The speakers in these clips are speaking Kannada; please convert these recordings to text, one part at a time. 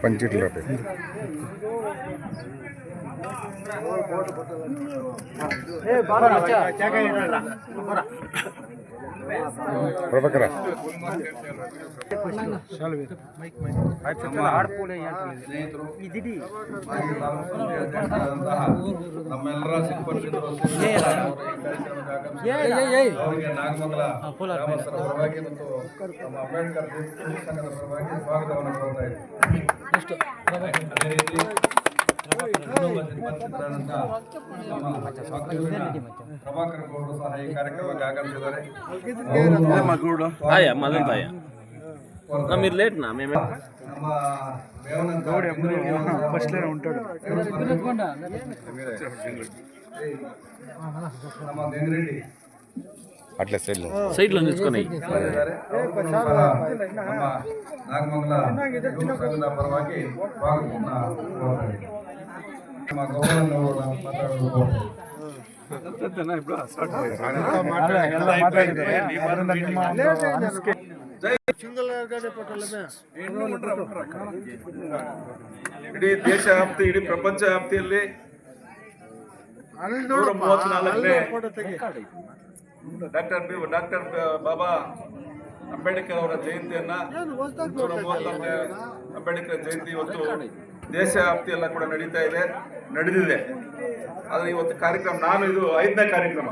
पंचिटला प्रभाकर ನಮ್ಮೆಲ್ಲರ ಸಿಬ್ಬಂದಿಗಳು ನಾಗಮಂಗಲ ಗ್ರಾಮಸ್ಥರ ಪರವಾಗಿ ಮತ್ತು ನಮ್ಮ ಅಂಬೇಡ್ಕರ್ ಸಂಘದ ಪರವಾಗಿ ಸ್ವಾಗತವನ್ನು ಕೋರ್ತಾ ಇದ್ದೀವಿ. ಅದೇ ರೀತಿ ಪ್ರಭಾಕರ್ ಗೌಡರು ಸಹ ಈ ಕಾರ್ಯಕ್ರಮಕ್ಕೆ ಆಗಮಿಸಿದ್ದಾರೆ. మీరు లేట్ నా మేము ನಮ್ಮ ಬೇವನಂತ ನಮ್ಮ ದೇಂಗ್ರೆಡ್ಡಿ అట్లా సైడ్లో నిల్చుకొని ನಮ್ಮ ನಾಗಮಂಗಲ ಯುವ ಸಂಘದ ಪರವಾಗಿ ಸ್ವಾಗತವನ್ನು ನಮ್ಮ ಗೌರವನವರು ಮಾತಾಡೋದು ಇಡೀ ದೇಶ ವ್ಯಾಪ್ತಿ ಇಡೀ ಪ್ರಪಂಚ ವ್ಯಾಪ್ತಿಯಲ್ಲಿ 134ನೇ ಡಾಕ್ಟರ್ ಬಾಬಾ ಅಂಬೇಡ್ಕರ್ ಅವರ ಜಯಂತಿಯನ್ನ 134ನೇ ಅಂಬೇಡ್ಕರ್ ಜಯಂತಿ ಇವತ್ತು ದೇಶ ವ್ಯಾಪ್ತಿಯೆಲ್ಲ ಕೂಡ ನಡೆದಿದೆ. ಆದರೆ ಇವತ್ತು ಕಾರ್ಯಕ್ರಮ ಇದು 5ನೇ ಕಾರ್ಯಕ್ರಮ.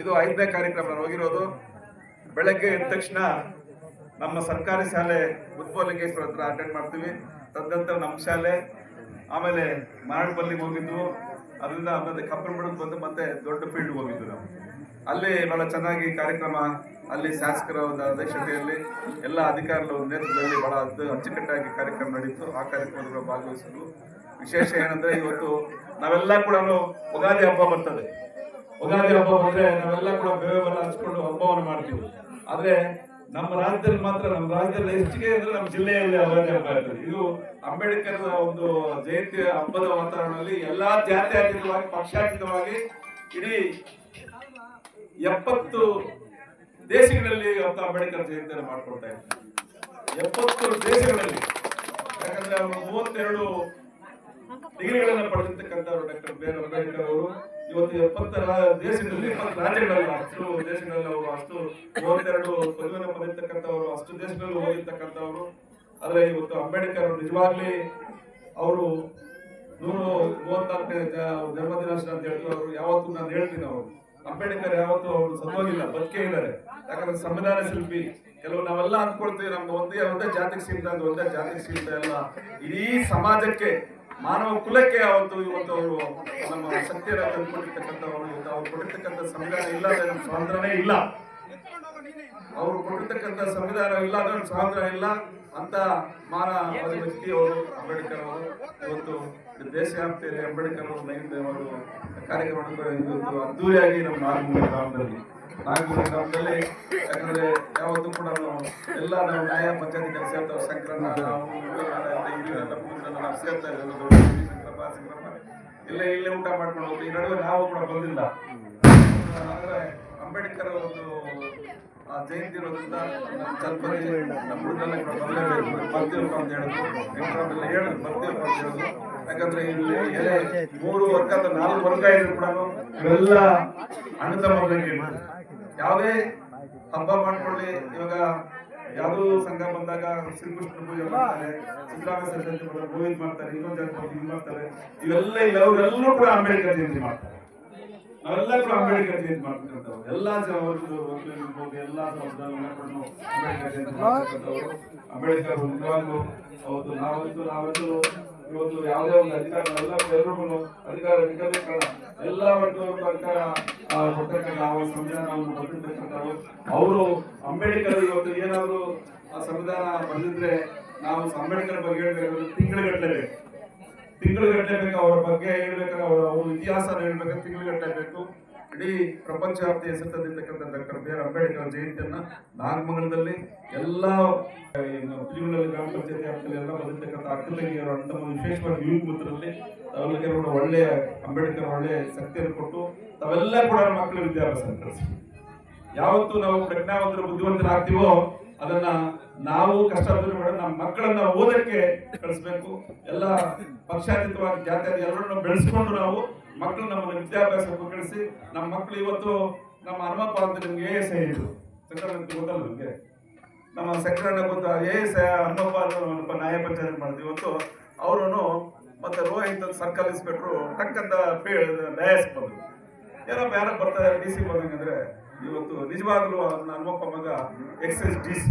ಇದು 5ನೇ ಕಾರ್ಯಕ್ರಮ ನಾನು ಹೋಗಿರೋದು. ಬೆಳಗ್ಗೆ ಎದ್ದ ತಕ್ಷಣ ನಮ್ಮ ಸರ್ಕಾರಿ ಶಾಲೆ ಉತ್ಪಲಿಂಗೇಶ್ವರ ಹತ್ರ ಅಟೆಂಡ್ ಮಾಡ್ತೀವಿ. ತದನಂತರ ನಮ್ಮ ಶಾಲೆ, ಆಮೇಲೆ ಮಾರಡ್ಪಲ್ಲಿಗೆ ಹೋಗಿದ್ವು, ಅದರಿಂದ ಆಮೇಲೆ ಕಪ್ಪರಮಡಕ್ಕೆ ಬಂದು ಮತ್ತೆ ದೊಡ್ಡ ಫೀಲ್ಡ್ ಹೋಗಿದ್ವಿ ನಾವು. ಅಲ್ಲಿ ಬಹಳ ಚೆನ್ನಾಗಿ ಕಾರ್ಯಕ್ರಮ, ಅಲ್ಲಿ ಶಾಸಕರ ಒಂದು ಅಧ್ಯಕ್ಷತೆಯಲ್ಲಿ ಎಲ್ಲ ಅಧಿಕಾರಿಗಳ ನೇತೃತ್ವದಲ್ಲಿ ಬಹಳ ಅಚ್ಚುಕಟ್ಟಾಗಿ ಕಾರ್ಯಕ್ರಮ ನಡೀತು. ಆ ಕಾರ್ಯಕ್ರಮದಲ್ಲಿ ಭಾಗವಹಿಸಲು ವಿಶೇಷ ಏನಂದ್ರೆ ಇವತ್ತು ನಾವೆಲ್ಲ ಕೂಡ ಉಗಾದಿ ಹಬ್ಬ ಬರ್ತದೆ. ಉಗಾದಿ ಹಬ್ಬ ಬಂದ್ರೆ ನಾವೆಲ್ಲ ಕೂಡ ಬೇವೆಲ್ಲ ಹಂಚ್ಕೊಂಡು ಹಬ್ಬವನ್ನು ಮಾಡ್ತೀವಿ. ಆದ್ರೆ ನಮ್ಮ ರಾಜ್ಯದಲ್ಲಿ ಹೆಚ್ಚಿಗೆ ಅಂದ್ರೆ ನಮ್ಮ ಜಿಲ್ಲೆಯಲ್ಲಿ ಉಗಾದಿ ಹಬ್ಬ ಇರ್ತದೆ. ಇದು ಅಂಬೇಡ್ಕರ್ ಒಂದು ಜಯಂತಿ ಹಬ್ಬದ ವಾತಾವರಣದಲ್ಲಿ ಎಲ್ಲಾ ಜಾತ್ಯತೀತವಾಗಿ ಪಕ್ಷಾತೀತವಾಗಿ ಇಡೀ 70 ದೇಶಗಳಲ್ಲಿ ಇವತ್ತು ಅಂಬೇಡ್ಕರ್ ಜಯಂತಿಯನ್ನು ಮಾಡ್ಕೊಳ್ತಾ ಇದ್ದಾರೆ. 70 ದೇಶಗಳಲ್ಲಿ. ಯಾಕಂದ್ರೆ ಅವರು 32 ಡಿಗ್ರಿಗಳನ್ನ ಪಡೆದಿರ್ತಕ್ಕಂಥವ್ರು ಡಾಕ್ಟರ್ ಬಿ ಆರ್ ಅಂಬೇಡ್ಕರ್ ಅವರು. ಇವತ್ತು 70 ದೇಶಗಳಲ್ಲಿ 20 ರಾಜ್ಯಗಳಲ್ಲಿ ಅಷ್ಟು ದೇಶಗಳಲ್ಲಿ ಅವರು ಅಷ್ಟು 32 ಪದವಿಯನ್ನು ಪಡೆದಿರ್ತಕ್ಕಂಥವ್ರು ಅಷ್ಟು ದೇಶಗಳಲ್ಲಿ ಹೋಗಿರ್ತಕ್ಕಂಥವ್ರು. ಆದ್ರೆ ಇವತ್ತು ಅಂಬೇಡ್ಕರ್ ಅವರು ನಿಜವಾಗ್ಲಿ ಅವರು 134ನೇ ಜನ್ಮದಿನಾಚರಣೆ ಅಂತ ಹೇಳ್ತಾರೆ. ಅವರು ಯಾವತ್ತು ನಾನು ಹೇಳ್ತೀನಿ, ಅವರು ಅಂಬೇಡ್ಕರ್ ಯಾವತ್ತು ಅವರು ಸತ್ತೋಗಿಲ್ಲ, ಬದುಕೇ ಇದ್ದಾರೆ. ಯಾಕಂದ್ರೆ ಸಂವಿಧಾನ ಶಿಲ್ಪಿ. ಕೆಲವು ನಾವೆಲ್ಲ ಅಂದ್ಕೊಳ್ತೀವಿ ನಮ್ದು ಒಂದೇ ಜಾತಿಗೆ ಸೀಮಿತ ಅಂತ. ಒಂದೇ ಜಾತಿಗೆ ಸೀಮಿತ ಎಲ್ಲ, ಇಡೀ ಸಮಾಜಕ್ಕೆ ಮಾನವ ಕುಲಕ್ಕೆ ಇವತ್ತು ಅವರು ನಮ್ಮ ಶಕ್ತಿಯನ್ನು ತಂದುಕೊಟ್ಟಿರ್ತಕ್ಕಂಥವ್ರು. ಅವ್ರು ಕೊಟ್ಟಿರ್ತಕ್ಕಂಥ ಸಂವಿಧಾನ ಇಲ್ಲ ಅಂದ್ರೆ ನಮ್ಮ ಸ್ವಾತಂತ್ರ್ಯನೇ ಇಲ್ಲ. ಅವರು ಕೊಟ್ಟಿರ್ತಕ್ಕಂಥ ಸಂವಿಧಾನ ಇಲ್ಲ ಅಂದ್ರೆ ನಮ್ಮ ಸ್ವಾತಂತ್ರ್ಯ ಇಲ್ಲ ಅಂತ ವ್ಯಕ್ತಿಯವರು ಅಂಬೇಡ್ಕರ್ ಅವರು. ಇವತ್ತು ದೇಶ ವ್ಯಾಪ್ತಿಯಲ್ಲಿ ಅಂಬೇಡ್ಕರ್ ಅವರು ಕಾರ್ಯಕ್ರಮ ಅದ್ದೂರಿಯಾಗಿ ನಮ್ಮ ನಾಗಮಂಗಲ ಗ್ರಾಮದಲ್ಲಿ ಯಾಕಂದ್ರೆ ಯಾವತ್ತೂ ಕೂಡ ಎಲ್ಲ ನಾವು ನ್ಯಾಯ ಪಂಚಾಯತಿ ಕೆಲಸ ಇರ್ತಾವೆ. ಸಂಕ್ರಮಣ ನಾವು ಸೇರ್ತಾ ಇದ್ದೇವೆ. ಇಲ್ಲೇ ಊಟ ಮಾಡ್ಕೊಂಡು ಹೋಗ್ತೀವಿ. ಈ ನಡುವೆ ನಾವು ಕೂಡ ಬಂದಿಲ್ಲ. ಅಂದ್ರೆ ಅಂಬೇಡ್ಕರ್ ಒಂದು ಜಯಂತಿ ಇರೋದ್ರಿಂದ ಸ್ವಲ್ಪ ನಮ್ಮ ಹುಡುಗಲ್ಲ ಕೂಡ ಬರಲೇಬೇಕು, ಬರ್ತೀವಪ್ಪ ಅಂತ ಹೇಳಿದ್ರು. ಹೇಳಿದ್ರು ಬರ್ತೀವಪ್ಪ ಅಂತ ಹೇಳಿದ್ರು. ಯಾಕಂದ್ರೆ ಇಲ್ಲಿ 3 ವರ್ಗ ಅಥವಾ 4 ವರ್ಗ ಇದ್ರು ಕೂಡ ಇವೆಲ್ಲ ಅಣ್ಣ ತಮ್ಮಗಳಿಗೆ ಯಾವುದೇ ಹಬ್ಬ ಮಾಡ್ಕೊಳ್ಳಿ. ಇವಾಗ ಯಾವುದೋ ಸಂಘ ಬಂದಾಗ ಶ್ರೀಕೃಷ್ಣ ಪೂಜೆ ಮಾಡ್ತಾರೆ, ಸಿದ್ದರಾಮಯ್ಯ ಜಯಂತಿ ಗೋವಿಂದ ಮಾಡ್ತಾರೆ, ಇನ್ನೊಂದು ಜಯಂತಿ ಇದು ಮಾಡ್ತಾರೆ. ಇವೆಲ್ಲ ಇಲ್ಲ, ಅವರೆಲ್ಲರೂ ಕೂಡ ಅಂಬೇಡ್ಕರ್ ಜಯಂತಿ ಮಾಡ್ತಾರೆ. ನಾವೆಲ್ಲ ಕೂಡ ಅಂಬೇಡ್ಕರ್ ಜಯಂತಿ ಮಾಡ್ತಕ್ಕಂಥವ್ರು. ಎಲ್ಲಾ ಎಲ್ಲ ಅಂಬೇಡ್ಕರ್ ಜಯಂತಿ ಮಾಡ್ತಕ್ಕಂಥವ್ರು. ಅಂಬೇಡ್ಕರ್ ನಿಜವಾಗ್ಲೂ ಅವತ್ತು ನಾವತ್ತು ಇವತ್ತು ಯಾವುದೇ ಒಂದು ಅಧಿಕಾರ ಎಲ್ಲರೂ ಅಧಿಕಾರ ವಿಕಲೀಕರಣ ಎಲ್ಲ ವರ್ಗದವರು ಅಧಿಕಾರ ಕೊಡ್ತಕ್ಕಂಥ ಸಂವಿಧಾನವನ್ನು ಬರೆದಿರ್ತಕ್ಕಂಥವ್ರು ಅವರು. ಅಂಬೇಡ್ಕರ್ ಇವತ್ತು ಏನಾದ್ರು ಆ ಸಂವಿಧಾನ ಬರೆದಿದ್ರೆ ನಾವು ಅಂಬೇಡ್ಕರ್ ಬಗ್ಗೆ ಹೇಳ್ಬೇಕಾದ್ರೆ ತಿಂಗಳುಗಟ್ಟಲೆ ಬೇಕು. ಅವರ ಬಗ್ಗೆ ಹೇಳ್ಬೇಕಾದ್ರೆ ಅವ್ರ ಇತಿಹಾಸ ಹೇಳ್ಬೇಕಾದ್ರೆ ತಿಂಗಳುಗಟ್ಟಲೆ ಬೇಕು. ಇಡೀ ಪ್ರಪಂಚ ವ್ಯಾಪ್ತಿ ಹೆಸರು ತಂದಿರ್ತಕ್ಕಂಥ ಡಾಕ್ಟರ್ ಬಿ ಆರ್ ಅಂಬೇಡ್ಕರ್ ಜಯಂತಿಯನ್ನ ನಾಗಮಂಗಲದಲ್ಲಿ ಎಲ್ಲ ಗ್ರಾಮ ಪಂಚಾಯತಿ ವ್ಯಾಪ್ತಿಯಲ್ಲಿ ಎಲ್ಲ ಬಂದಿರ್ತಕ್ಕಂಥ ಅಕ್ಕ ತಂಗಿಯರು ಅಂತ ವಿಶೇಷವಾಗಿ ಯುವ ಮಿತ್ರರಲ್ಲಿ ಅವರಿಗೆ ಒಳ್ಳೆಯ ಅಂಬೇಡ್ಕರ್ ಒಳ್ಳೆಯ ಶಕ್ತಿಯನ್ನು ಕೊಟ್ಟು ತಾವೆಲ್ಲ ಕೂಡ ಮಕ್ಕಳ ವಿದ್ಯಾಭ್ಯಾಸ ಕಲಿಸಿ. ಯಾವತ್ತು ನಾವು ಪ್ರಜ್ಞಾವಂತರು ಬುದ್ಧಿವಂತರಾಗ್ತೀವೋ ಅದನ್ನ ನಾವು ಕಷ್ಟಪಟ್ಟು ಕೂಡ ನಮ್ಮ ಮಕ್ಕಳನ್ನ ಓದಕ್ಕೆ ಕಳಿಸ್ಬೇಕು. ಎಲ್ಲ ಪಕ್ಷಾತೀತವಾಗಿ ಜಾತ್ಯಾತೀತ ಎಲ್ಲರನ್ನು ಬೆಳೆಸ್ಕೊಂಡು ನಾವು ಮಕ್ಕಳು ನಮ್ಮನ್ನು ವಿದ್ಯಾಭ್ಯಾಸಕ್ಕೆ ಕಳಿಸಿ ನಮ್ಮ ಮಕ್ಕಳು ಇವತ್ತು ನಮ್ಮ ಹನುಮಪ್ಪ ಅಂತ ನಿಮ್ಗೆ AS ಹೇಳಿದ್ರು, ಗೊತ್ತಲ್ಲ ನಿಮ್ಗೆ, ನಮ್ಮ ಸೆಕ್ರೆಟರಿ ಗೊತ್ತ AS ಹನುಮಪ್ಪ ಅಂತ ನ್ಯಾಯ ಪಂಚಾಯತ್ ಮಾಡಿದ್ವಿ. ಇವತ್ತು ಅವರು ಮತ್ತೆ ರೋಹಿತ್ ಸರ್ಕಲ್ ಇನ್ಸ್ಪೆಕ್ಟ್ರು ಟಕ್ಕಂತ ಡಯಾಸ್ ಬಂದ್ರು, ಯಾರಪ್ಪ ಬರ್ತಾರೆ DC ಬಂದಂಗೆ ಅಂದ್ರೆ ಇವತ್ತು ನಿಜವಾಗ್ಲೂ ಹನುಮಪ್ಪ ಮಗ ಎಕ್ಸೈಸ್ DC